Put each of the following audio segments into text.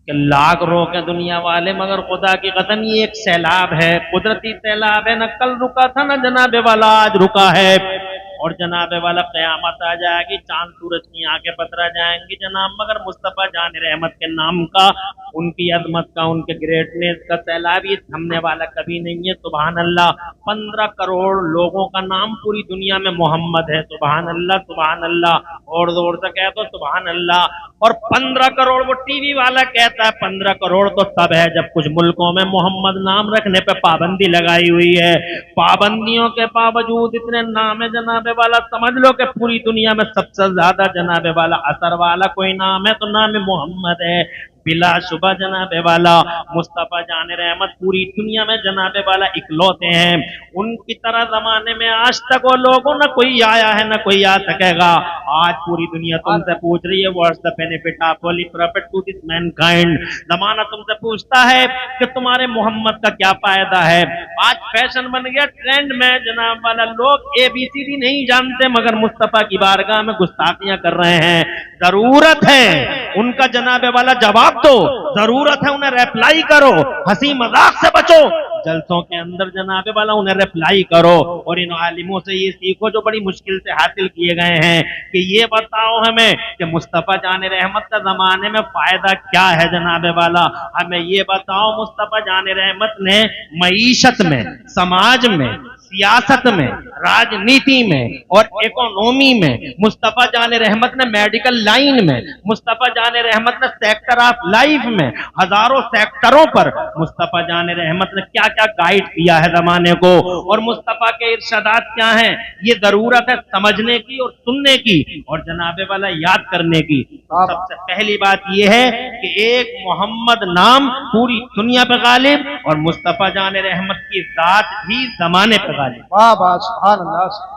कि लाख रोके दुनिया वाले मगर खुदा की कसम ये एक सैलाब है, कुदरती सैलाब है। न कल रुका था न जनाबे वाला आज रुका है। और जनाबे वाला क़यामत आ जाएगी, चांद सूरज की आंखें पतरा जाएंगी जनाब, मगर मुस्तफ़ा जान रहमत के नाम का, उनकी अजमत का, उनके ग्रेटनेस का सैलाब ये थमने वाला कभी नहीं है। सुभान अल्लाह। 15 करोड़ लोगों का नाम पूरी दुनिया में मोहम्मद है। सुभान अल्लाह, सुभान अल्लाह। और जोर से कह दो सुभान अल्लाह। और 15 करोड़, वो टीवी वाला कहता है 15 करोड़ तो तब है जब कुछ मुल्कों में मोहम्मद नाम रखने पे पाबंदी लगाई हुई है। पाबंदियों के बावजूद इतने नाम है जनाबे वाला, समझ लो कि पूरी दुनिया में सबसे ज्यादा जनाबे वाला असर वाला कोई नाम है तो नाम मोहम्मद है। बिलाशुबा जनाबे वाला मुस्तफ़ा जान रहमत पूरी दुनिया में जनाबे वाला इकलौते हैं। उनकी तरह जमाने में आज तक वो लोगों न कोई आया है न कोई आ सकेगा। आज पूरी दुनिया तुमसे पूछ रही है what's the benefit of holy prophet to this mankind. जमाना तुमसे पूछता है कि तुम्हारे मोहम्मद का क्या फायदा है। आज फैशन बन गया, ट्रेंड में जनाब वाला लोग ABCD नहीं जानते मगर मुस्तफ़ा की बारगाह में गुस्ताखियां कर रहे हैं। जरूरत है उनका जनाबे वाला जवाब दो, जरूरत है उन्हें रिप्लाई करो, हंसी मजाक से बचो, जलसों के अंदर जनाबे वाला उन्हें रिप्लाई करो। और इन आलिमों से ये सीखो जो बड़ी मुश्किल से हासिल किए गए हैं कि ये बताओ हमें कि मुस्तफ़ा जान रहमत का जमाने में फायदा क्या है जनाबे वाला। हमें ये बताओ मुस्तफ़ा जान रहमत ने मईशत में, समाज में, सियासत में, राजनीति में और इकोनॉमी में, मुस्तफ़ा जान रहमत ने मेडिकल लाइन में, मुस्तफ़ा जान रहमत ने सेक्टर ऑफ लाइफ में, हजारों सेक्टरों पर मुस्तफ़ा जान रहमत ने क्या क्या गाइड किया है जमाने को। और मुस्तफ़ा के इरशादात क्या हैं, ये जरूरत है समझने की और सुनने की और जनाबे वाला याद करने की। सबसे पहली बात यह है कि एक मोहम्मद नाम पूरी दुनिया पे गालिब और मुस्तफ़ा जान रहमत की जात भी जमाने पे गालिब। वाह वाह, सुभान अल्लाह।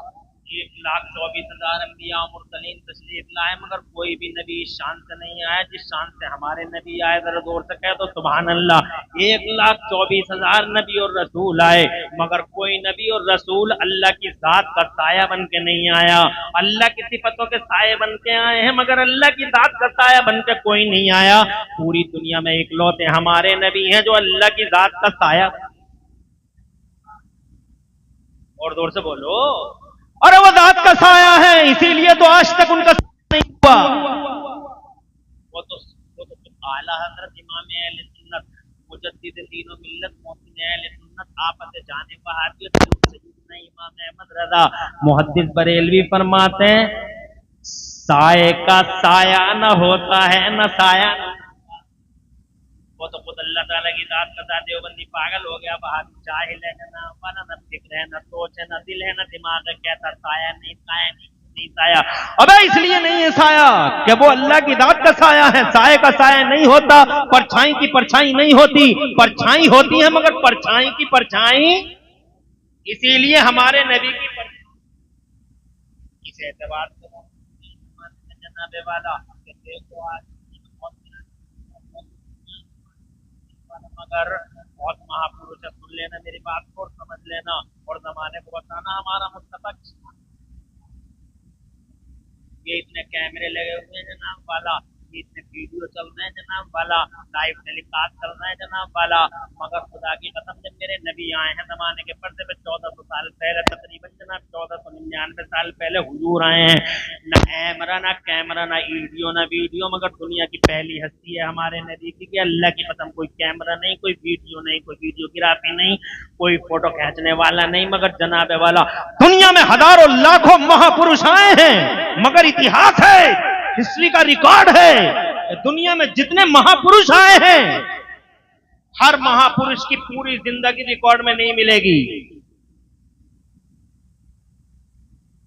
1,24,000 अंबिया मुरसलीन तशरीफ लाए मगर कोई भी नबी इस शान से नहीं आया जिस शान से हमारे नबी आए। जरा जोर से कह दो सुभान अल्लाह। 1,24,000 नबी और रसूल आए मगर कोई नबी और रसूल अल्लाह की जात का साया बन के नहीं आया। अल्लाह की सिफतों के साये बन के आए हैं मगर अल्लाह की जात का साया बन के कोई नहीं आया। पूरी दुनिया में इकलौते हमारे नबी हैं जो अल्लाह की जात का साया। और जोर से बोलो, अरे वो जात का साया है इसीलिए तो आज तक उनका नहीं हुआ। वो तो आला हजरत इमाम अहले सुन्नत मुजद्दिद दीन व मिल्लत मोहसिन अहले सुन्नत आपस जाने वहाबियत सैयदना इमाम अहमद रजा मुहद्दिस बरेलवी फरमाते हैं, साये का साया न होता है न साया न। वो तो खुद अल्लाह ताला की जात का साथ। देवबंदी पागल हो गया, वहाबी जाहिल है, न फिक्र है, न सोच है, न दिल है, न दिमाग है, कहता साया नहीं, साया नहीं साया। अबे इसलिए नहीं है साया कि वो अल्लाह की जात का साया है। साये का साया नहीं होता, परछाई की परछाई नहीं होती, परछाई होती है मगर परछाई की परछाई। इसीलिए हमारे नबी की इस एतबार से जनाबे वाला देखो आज मगर बहुत महापुरुष है। सुन लेना मेरी बात को और समझ लेना और जमाने को बताना हमारा मुस्तफा। ये इतने कैमरे लगे हुए हैं जनाब वाला, ये इतने वीडियो चल रहे हैं जनाब वाला, लाइव टेलीकास्ट चल रहे हैं जनाब वाला, मगर खुदा की कसम जब मेरे नबी आए हैं जमाने के पर्दे पे 1400 साल पहले, तकरीबन जनाब 1499 साल पहले हुजूर आए हैं। न कैमरा ना कैमरा, ना वीडियो ना वीडियो, मगर दुनिया की पहली हस्ती है हमारे नबी की। अल्लाह की कसम कोई कैमरा नहीं, कोई वीडियो नहीं, कोई वीडियोग्राफी नहीं, कोई फोटो खींचने वाला नहीं, मगर जनाबे वाला दुनिया में हजारों लाखों महापुरुष आए हैं मगर इतिहास है, हिस्ट्री का रिकॉर्ड है। दुनिया में जितने महापुरुष आए हैं हर महापुरुष की पूरी जिंदगी रिकॉर्ड में नहीं मिलेगी।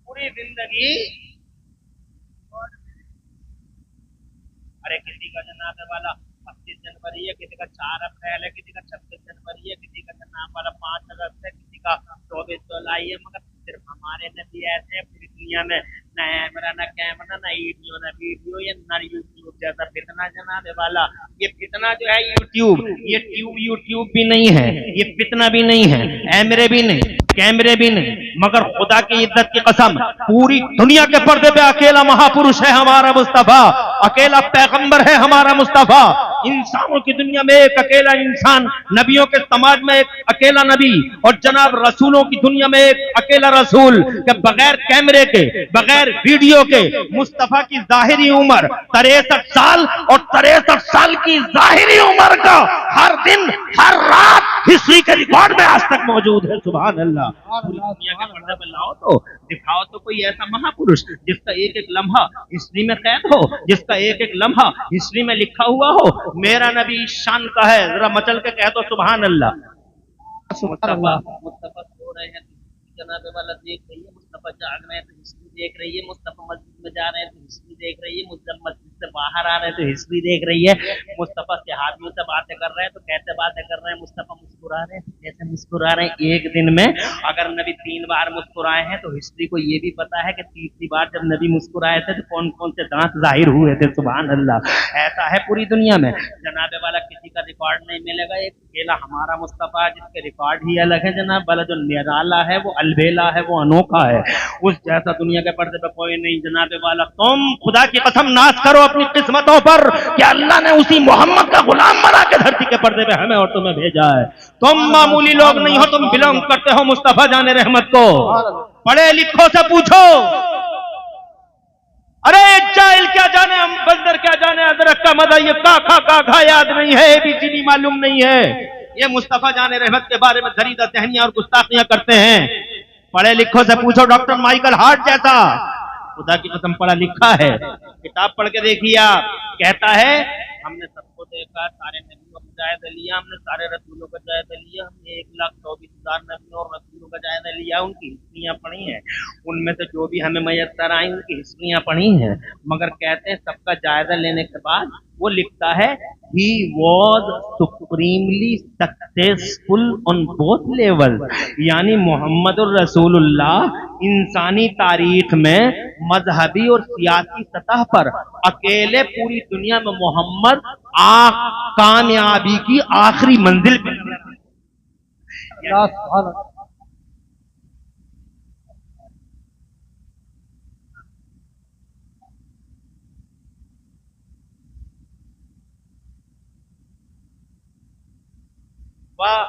पूरी जिंदगी अरे किसी का जनाबे वाला 25 जनवरी है, किसी का 4 अप्रैल है, किसी का 26 जनवरी है, किसी का जनाब वाला 5 अगस्त है, किसी का 24 जुलाई है, मगर सिर्फ हमारे नबी ऐसे हैं पूरी दुनिया में। न कैमरा, न वीडियो, न वीडियो, ये न यूट्यूब यूट्यूब जैसा फितना जनाब वाला, ये फितना जो है यूट्यूब, ये यूट्यूब भी नहीं है, ये फितना भी नहीं है, ऐमरे भी नहीं, कैमरे भी नहीं, मगर खुदा की इज्जत की कसम पूरी दुनिया के पर्दे पे अकेला महापुरुष है हमारा मुस्तफा, अकेला पैगंबर है हमारा मुस्तफा। इंसानों की दुनिया में एक अकेला इंसान, नबियों के समाज में एक अकेला नबी, और जनाब रसूलों की दुनिया में एक अकेला रसूल के बगैर कैमरे के, बगैर वीडियो के मुस्तफा की जाहिरी उम्र 63 साल, और 63 साल की जाहिरी उम्र का हर दिन हर रात हिस्ट्री के रिकॉर्ड में आज तक मौजूद है। सुभान अल्लाह। पूरी दुनिया के पर्दे पर लाओ तो दिखाओ तो कोई ऐसा महापुरुष जिसका एक एक लम्हा हिस्ट्री में कैद हो, जिसका एक एक लम्हा हिस्ट्री में लिखा हुआ हो। मेरा नबी शान का है, जरा मचल के कह दो सुभान अल्लाह। मुस्तफा सो रहे हैं तो जनाबे वाला देख रही है, मुस्तफा जाग रहे हैं तो हिस्ट्री देख रही है, मुस्तफा मस्जिद में जा रहे हैं तो हिस्ट्री देख रही है, मुस्तफा मस्जिद से बाहर आ रहे हैं तो हिस्ट्री देख रही है, मुस्तफा से हाथियों से बातें कर रहे हैं तो कैसे बातें कर रहे हैं, मुस्तफा मुस्कुरा रहे हैं तो कैसे मुस्कुरा रहे हैं। एक दिन में अगर नबी 3 बार मुस्कुराए हैं तो हिस्ट्री को ये भी पता है कि तीसरी बार जब नबी मुस्कुराए थे तो कौन कौन से दांत जाहिर हुए थे। सुभान अल्लाह। ऐसा है पूरी दुनिया में, जनाबे वाला किसी का रिकॉर्ड नहीं मिलेगा, एक अकेला हमारा मुस्तफा जिसके रिकॉर्ड ही अलग है जनाब वाला, जो निराला है, वो अलबेला है, वो अनोखा है, उस जैसा दुनिया के पर्दे पे कोई नहीं जनाबे वाला। तुम खुदा की कसम नाज करो अपनी किस्मतों पर कि अल्लाह ने उसी मोहम्मद का गुलाम बना के धरती के पर्दे पे हमें और तुम्हें भेजा है। तुम मामूली लोग नहीं हो, तुम बिलोंग करते हो मुस्तफा जाने रहमत को। पढ़े लिखो से पूछो, अरे जाहिल क्या जाने, हम बंदर क्या जाने, अदरक का मजा ये का याद नहीं है, एबीसीडी मालूम नहीं है। ये मुस्तफा जाने रहमत के बारे में दरीदा तहनियां और गुस्ताखियां करते हैं। पढ़े लिखो से पूछो, डॉक्टर माइकल हार्ट जैसा खुदा की कसम पढ़ा लिखा है, किताब पढ़ के देखिए आप, कहता है हमने सबको देखा, सारे नबियों का जायजा लिया, हमने सारे रसूलों का जायजा लिया, हमने 1,24,000 नबियों और रसूलों का जायजा लिया, उनकी हिस्ट्रियां पढ़ी हैं, उनमें से जो भी हमें मैसर आई उनकी हिस्ट्रियां पढ़ी हैं। मगर कहते हैं सबका जायजा लेने के बाद वो लिखता है he was supremely successful on both levels, यानी मोहम्मदुर रसूलुल्लाह इंसानी तारीख में मजहबी और सियासी सतह पर अकेले पूरी दुनिया में मोहम्मद कामयाबी की आखिरी मंजिल पर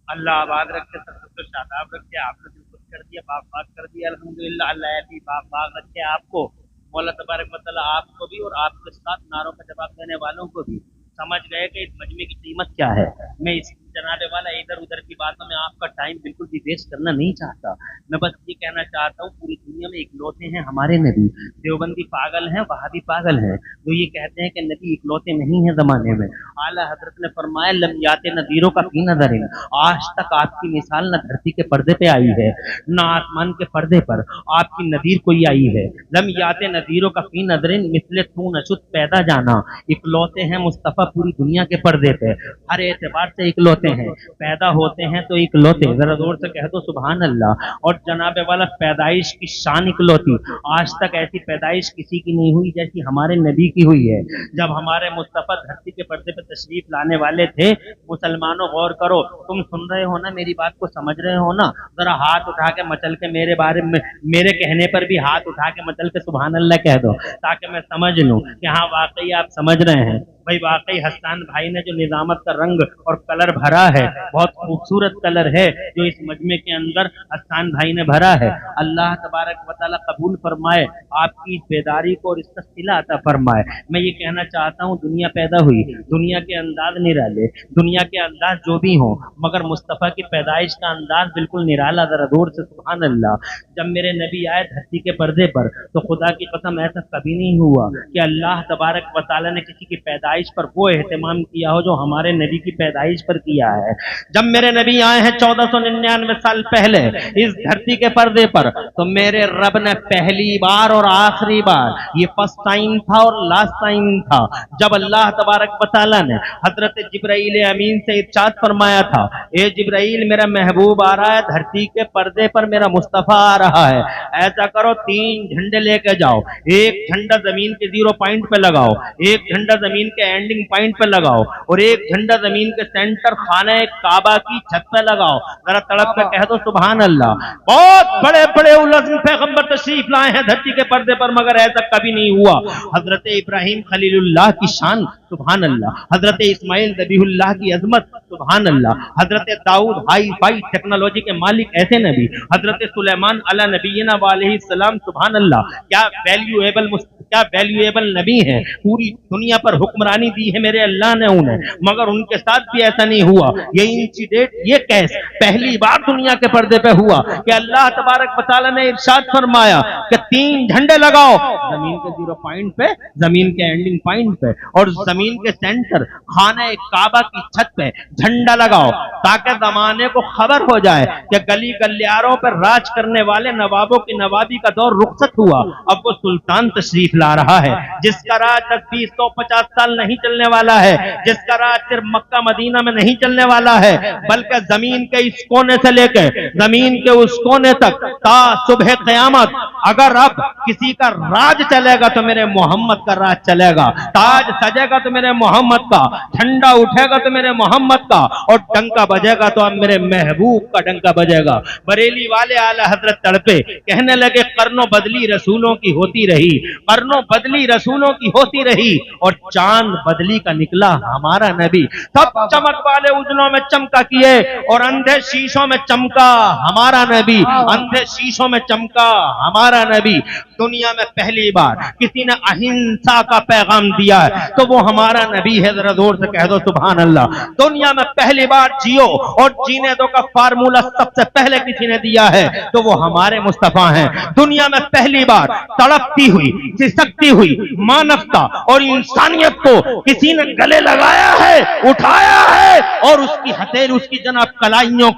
अल्लाह आबाद रखे, सबको शादाब रखे, आपने दिल खुश कर दिया, बाग बाग कर दिया, अल्हम्दुलिल्लाह। अल्लाह ऐसी बाग बाग रखे आपको, मौला तबारक व तआला आपको भी और आपके साथ नारों का जवाब देने वालों को भी। समझ गए कि इस मजमे की कीमत क्या है। मैं इस जनाबे वाला इधर उधर की बातों में आपका टाइम बिल्कुल भी वेस्ट करना नहीं चाहता। मैं बस ये कहना चाहता हूँ पूरी दुनिया में इकलौते हैं हमारे नबी। देवबंदी पागल हैं, वहाबी पागल हैं, जो ये कहते हैं कि नबी इकलौते नहीं है जमाने में। आला हजरत ने फरमाया लम याते नदीरों का फी नजरिन, आज तक आपकी मिसाल न धरती के पर्दे पे आई है न आसमान के पर्दे पर आपकी नदीर कोई आई है। लम याते नदीरों का फी नजरिन मिसले तू नशुत पैदा जाना, इकलौते हैं मुस्तफा पूरी दुनिया के पर्दे पे, हर एतबार से इकलौते हैं, पैदा होते हैं तो इकलौते, जरा जोर से कह दो सुभान अल्लाह। और जनाबे वाला पैदाइश की शान इकलौती, आज तक ऐसी पैदाइश किसी की नहीं हुई जैसी हमारे नबी की हुई है। जब हमारे मुस्तफा धरती के पर्दे पे तशरीफ लाने वाले थे, मुसलमानों गौर करो, तुम सुन रहे हो ना, मेरी बात को समझ रहे हो ना, जरा हाथ उठा के मचल के मेरे बारे में, मेरे कहने पर भी हाथ उठा के मचल के सुभान अल्लाह कह दो, ताकि मैं समझ लूं कि हाँ वाकई आप समझ रहे हैं। भाई वाकई हसन भाई ने जो निजामत का रंग और कलर भरा है, बहुत खूबसूरत कलर है जो इस मजमे के अंदर हसन भाई ने भरा है। अल्लाह तबारक व तआला कबूल फरमाए आपकी बेदारी को और इसका सिला अता फरमाए। मैं ये कहना चाहता हूँ दुनिया पैदा हुई, दुनिया के अंदाज निराले, दुनिया के अंदाज जो भी हों, मगर मुस्तफ़ा की पैदाइश का अंदाज बिल्कुल निराला। जरा दूर से सुभान अल्लाह। जब मेरे नबी आए धरती के पर्दे पर तो खुदा की कसम ऐसा कभी नहीं हुआ कि अल्लाह तबारक व तआला ने किसी की पैदाइश पैदाइश पर वो एहतमाम किया हो जो हमारे नबी की पैदाइश पर किया है। जब मेरे नबी आए हैं 1499 साल पहले इस धरती के पर्दे पर, तो मेरे रब ने पहली बार और आखिरी बार, ये फर्स्ट टाइम था और लास्ट टाइम था, जब अल्लाह तबारक व तआला ने हजरत जिब्राइल अमीन से इरशाद फरमाया था, ए जिब्राइल मेरा महबूब आ रहा है, धरती के पर्दे पर मेरा मुस्तफा आ रहा है, ऐसा करो 3 झंडे लेके जाओ, एक झंडा जमीन के 0 पॉइंट पे लगाओ, एक झंडा जमीन के एंडिंग पॉइंट पे लगाओ और एक झंडा जमीन के सेंटर खाने काबा की छत पे लगाओ। जरा तड़प के कह दो सुभान अल्लाह। बहुत बड़े बड़े उलज़्म पैगंबर तशरीफ लाए हैं धरती के पर्दे पर, मगर ऐसा कभी नहीं हुआ। हजरत इब्राहिम खलीलुल्लाह की शान सुभान अल्लाह, हजरत इस्माइल ज़बीहुल्लाह की अजमत सुभान अल्लाह, हजरत दाऊद हाई फाई टेक्नोलॉजी के मालिक ऐसे नबी, हजरत सुलेमान अला नबीना वालैहिस्सलाम सुभान अल्लाह, क्या वैल्यूएबल नबी हैं, पूरी दुनिया पर हुक्मरानी दी है मेरे अल्लाह ने उन्हें, मगर उनके साथ भी ऐसा नहीं हुआ। ये इंसिडेंट, ये केस पहली बार दुनिया के पर्दे पे हुआ कि अल्लाह तबारक व तआला ने इरशाद फरमाया कि 3 झंडे लगाओ जमीन के 0 पॉइंट पे, जमीन के एंडिंग पॉइंट पे और जमीन के सेंटर खाने काबा की छत पे झंडा लगाओ, ताकि जमाने को खबर हो जाए कि गली गलियारों पर राज करने वाले नवाबों की नवाबी का दौर रुखसत हुआ। अब वो सुल्तान तशरीफ ला रहा है जिसका राज 10, 20, 100, 50 साल नहीं चलने वाला है, जिसका राज सिर्फ मक्का मदीना में नहीं चलने वाला है, बल्कि जमीन के इस कोने से लेकर जमीन के उस कोने तक ता सुबह क़यामत। अगर अब किसी का राज चलेगा तो मेरे मोहम्मद का राज चलेगा, ताज सजेगा तो मेरे मोहम्मद का, झंडा उठेगा तो मेरे मोहम्मद का, और डंका बजेगा तो अब मेरे महबूब का डंका बजेगा। बरेली वाले आला हजरत तड़पे, कहने लगे कर्नों बदली रसूलों की होती रही, कर्नों बदली रसूलों की होती रही, और चांद बदली का निकला हमारा नबी। सब चमक वाले उजलों में चमका किए और अंधे शीशों में चमका हमारा नबी, अंधे शीशों में चमका हमारा नबी। दुनिया में पहली बार किसी ने अहिंसा का पैगाम दिया है तो वो हमारा नबी है, जरा जोर से कह दो सुभान अल्लाह। दुनिया में पहली बार जियो और जीने दो का फार्मूला सबसे पहले किसी ने दिया है तो वो हमारे मुस्तफा हैं। दुनिया में पहली बार तड़पती हुई, सिसकती हुई मानवता और इंसानियत को किसी ने गले लगाया है, उठाया है और उसकी हथेली, उसकी जनाब कलाइयों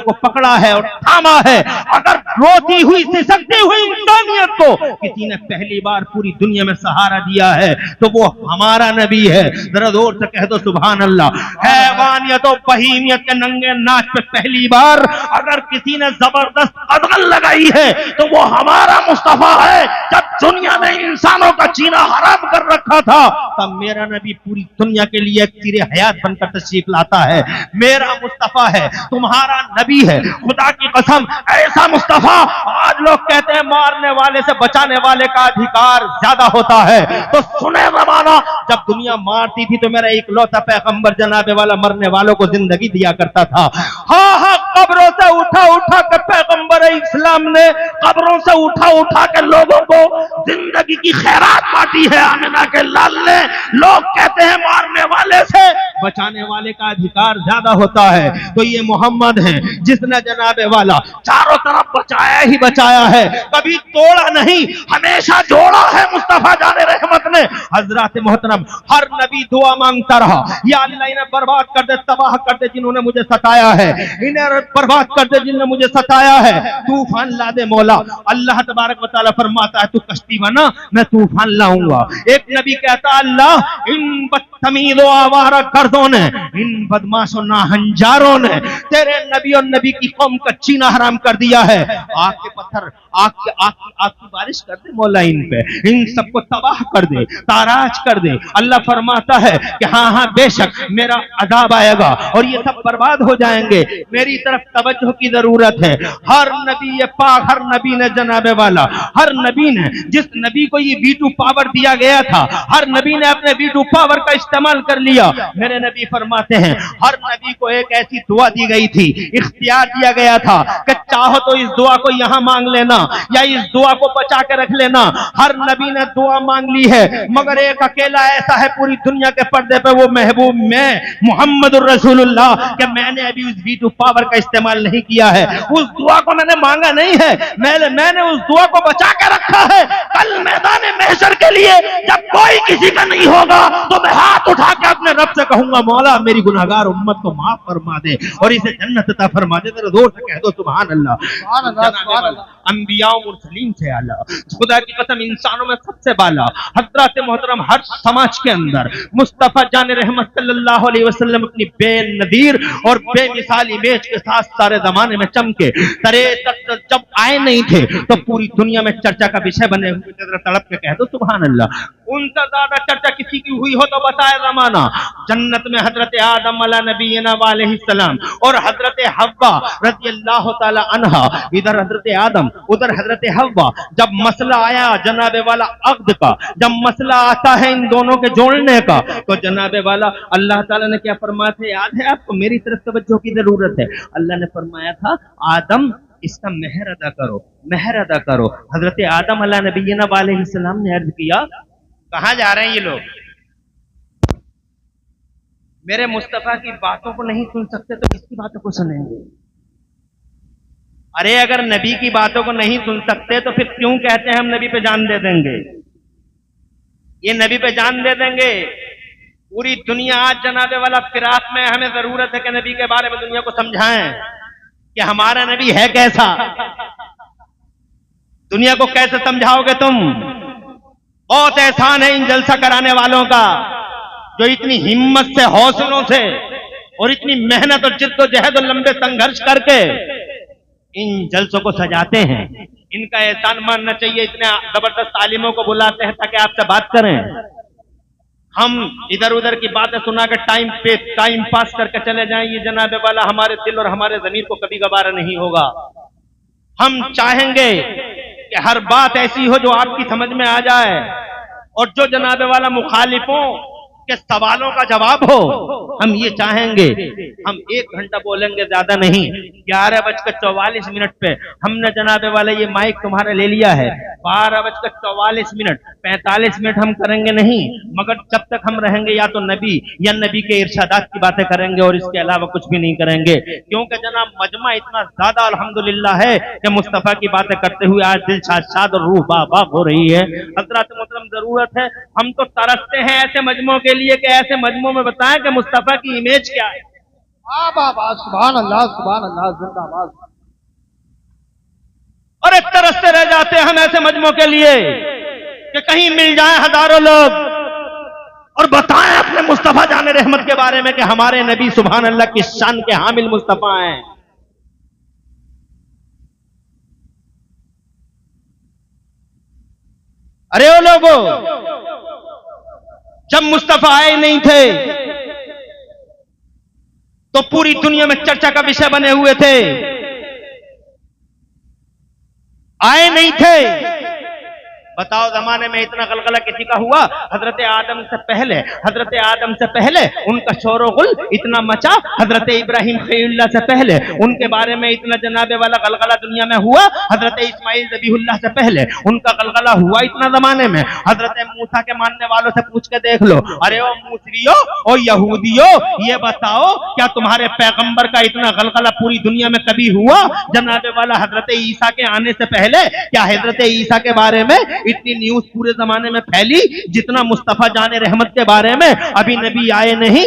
को पकड़ा है और थामा है। अगर रोती हुई, सिसकती हुई इंसानियत को किसी ने पहली बार पूरी दुनिया में सहारा दिया है तो वो हमारा नबी है, जरा जोर से कह दो सुभान अल्लाह। हैवानियत और बहीमियत के नंगे नाच पे पहली बार अगर किसी ने जबरदस्त कदगन लगाई है तो वो हमारा मुस्तफा है। जब दुनिया में इंसानों का जीना हराम कर रखा था तब मेरा नबी पूरी दुनिया के लिए तीरे हयात बनकर तशरीफ लाता है। मेरा मुस्तफा है, तुम्हारा नबी है, खुदा की कसम ऐसा मुस्तफा। आज लोग कहते हैं मारने वाले से बचाने वाले का अधिकार ज्यादा होता है, तो सुने जमाना जब दुनिया मारती थी तो मेरा इकलौता पैगंबर जनाबे वाला मरने वालों को जिंदगी दिया करता था। हाँ, कब्रों से उठा कर पैगंबर इस्लाम ने कब्रों से उठा के लोगों को जिंदगी की खैरात बांटी है आमिना के लाल ने। लोग कहते हैं मारने वाले से बचाने वाले का अधिकार ज्यादा होता है, तो ये मोहम्मद है जिसने जनाबे वाला चारों तरफ बचाया ही बचाया है, कभी तोड़ा नहीं, हमेशा जोड़ा है मुस्तफा जाने रहमत ने। हजरत मोहतरम हर नबी दुआ मांगता रहा, या अल्लाह इन्हें बर्बाद कर दे, तबाह कर दे जिन्होंने मुझे सताया है, इन्हें बर्बाद कर दे जिन्होंने मुझे सताया है, तूफान ला दे मौला। अल्लाह तबारक व तआला फरमाता है तू कश्ती बना, मैं तूफान लाऊंगा। एक नबी कहता अल्लाह इन बदतमीजों आवारा गर्दों ने, इन बदमाशों नाहंजारों ने तेरे नबी और नबी की कौम का जीना हराम कर दिया है। आग के पत्थर, आग की बारिश कर दे मौला इन पे, इन सबको तबाह कर दे, ताराज कर दे। अल्लाह फरमाता है कि हाँ बेशक मेरा अज़ाब आएगा और ये सब बर्बाद हो जाएंगे, मेरी तरफ तवज्जो की जरूरत है। हर नबी ये पाक, हर नबी ने जनाबे वाला, हर नबी ने जिस नबी को ये V2 पावर दिया गया था, हर नबी ने अपने V2 पावर का इस्तेमाल कर लिया। मेरे नबी फरमाते हैं हर नबी को एक ऐसी दुआ दी गई थी, इख्तियार दिया गया था कि चाहो तो इस दुआ को यहां मांग लेना या इस दुआ को बचा के रख लेना। हर नबी ने दुआ मांग ली है, मगर एक अकेला ऐसा है पूरी दुनिया के पर्दे पे, वो महबूब मैं मुहम्मदुर रसूलुल्लाह कि मैंने अभी उस वीटू पावर का इस्तेमाल नहीं किया है, उस दुआ को मैंने मांगा नहीं है, मैंने उस दुआ को बचा के रखा है। कल मैदान महशर के लिए जब कोई किसी का नहीं होगा तो मैं हाथ उठा के अपने रब से कहूंगा मौला मेरी गुनाहगार उम्मत को माफ फरमा दे और इसे जन्नत अता फरमा दे। तेरे जोर से कह दो सुभान अल्लाह। सुभान अल्लाह, सुभान अल्लाह। अंबिया और मुरसलीन से आला, खुदा की कसम इंसानों में सबसे बाला हजरत मोहतरम हर समाज के अंदर मुस्तफा जान रहमत सल्लल्लाहु अलैहि वसल्लम अपनी बेनजीर और बेमिसाल इमेज के साथ सारे जमाने में चमके। तरे जब आए नहीं थे तो पूरी दुनिया में चर्चा का विषय बने हुए थे। तड़प के कह दो सुभान अल्लाह। उनसे ज्यादा चर्चा किसी की हुई हो तो बताए जमाना। जन्नत में हजरत आदम अला नबीना अलैहिस्सलाम और हजरत हव्वा रज़ियल्लाहु ताला अन्हा, इधर हजरत आदम उधर हजरत हव्वा। जब मसला आया जनाबे वाला अक्द का, जब मसला आता है इन दोनों के जोड़ने का, तो जनाबे वाला अल्लाह ताला ने क्या फरमाया था, याद है आपको? मेरी तरफ तवज्जो की जरूरत है। अल्लाह ने फरमाया था आदम इसका मेहर अदा करो, मेहर अदा करो। हजरत आदम अला नबीना अलैहिस्सलाम ने अर्ज किया कहां जा रहे हैं ये लोग? मेरे मुस्तफा की बातों को नहीं सुन सकते तो किसकी बातों को सुनेंगे? अरे अगर नबी की बातों को नहीं सुन सकते तो फिर क्यों कहते हैं हम नबी पे जान दे देंगे? ये नबी पे जान दे देंगे। पूरी दुनिया आज जनाबे वाला फिराक में, हमें जरूरत है कि नबी के बारे में दुनिया को समझाएं कि हमारा नबी है कैसा। दुनिया को कैसे समझाओगे तुम? बहुत एहसान है इन जलसा कराने वालों का जो इतनी हिम्मत से, हौसलों से और इतनी मेहनत और जिद्दोजहद और लंबे संघर्ष करके इन जलसों को सजाते हैं। इनका एहसान मानना चाहिए। इतने जबरदस्त तालीमों को बुलाते हैं ताकि आपसे बात करें। हम इधर उधर की बातें सुना कर टाइम पास करके चले जाएं, ये जनाबे वाला हमारे दिल और हमारे ज़मीर को कभी गवारा नहीं होगा। हम चाहेंगे कि हर बात ऐसी हो जो आपकी समझ में आ जाए और जो जनाबे वाला मुखालिफों के सवालों का जवाब हो। हम ये चाहेंगे। हम 1 घंटा बोलेंगे, ज्यादा नहीं। 11:44 पे हमने जनाबे वाले ये माइक तुम्हारा ले लिया है। 12:44, 45 मिनट हम करेंगे नहीं, मगर जब तक हम रहेंगे या तो नबी या नबी के इरशादात की बातें करेंगे और इसके अलावा कुछ भी नहीं करेंगे। क्योंकि जनाब मजमा इतना ज्यादा अल्हम्दुलिल्लाह है कि मुस्तफा की बातें करते हुए आज दिल शाद और रूह बाब हो रही है। हज़रात मोहतरम जरूरत है, हम तो तरसते हैं ऐसे मजमों के लिए कि ऐसे मजमों में बताएं कि मुस्तफा की इमेज क्या है। सुभान अल्लाह, सुभान अल्लाह, जिंदाबाद। और एक तरसते रह जाते हैं हम ऐसे मजमों के लिए कि कहीं मिल जाए हजारों लोग और बताएं अपने मुस्तफा जाने रहमत के बारे में कि हमारे नबी सुभान अल्लाह की शान के हामिल मुस्तफा हैं। अरे ओ लोगों, जब मुस्तफा आए नहीं थे तो पूरी दुनिया में चर्चा का विषय बने हुए थे। आए नहीं थे, बताओ जमाने में इतना गलगला किसी का हुआ? हजरत आदम से पहले उनका शोर गुल इतना मचा। हजरत इब्राहिम खलीलुल्लाह से पहले उनके बारे में इतना जनाबे वाला गलगला दुनिया में हुआ। हजरत इस्माइल ज़बीहुल्लाह से पहले उनका गलगला हुआ इतना जमाने में। हजरत मूसा के मानने वालों से पूछ के देख लो। अरे ओ मूसरियो, ओ यहूदियो, ये बताओ क्या तुम्हारे पैगंबर का इतना गलगला पूरी दुनिया में कभी हुआ? जनाबे वाला हजरत ईसा के आने से पहले क्या हजरत ईसा के बारे में इतनी न्यूज पूरे जमाने में फैली जितना मुस्तफा जाने रहमत के बारे में? अभी नबी आए नहीं,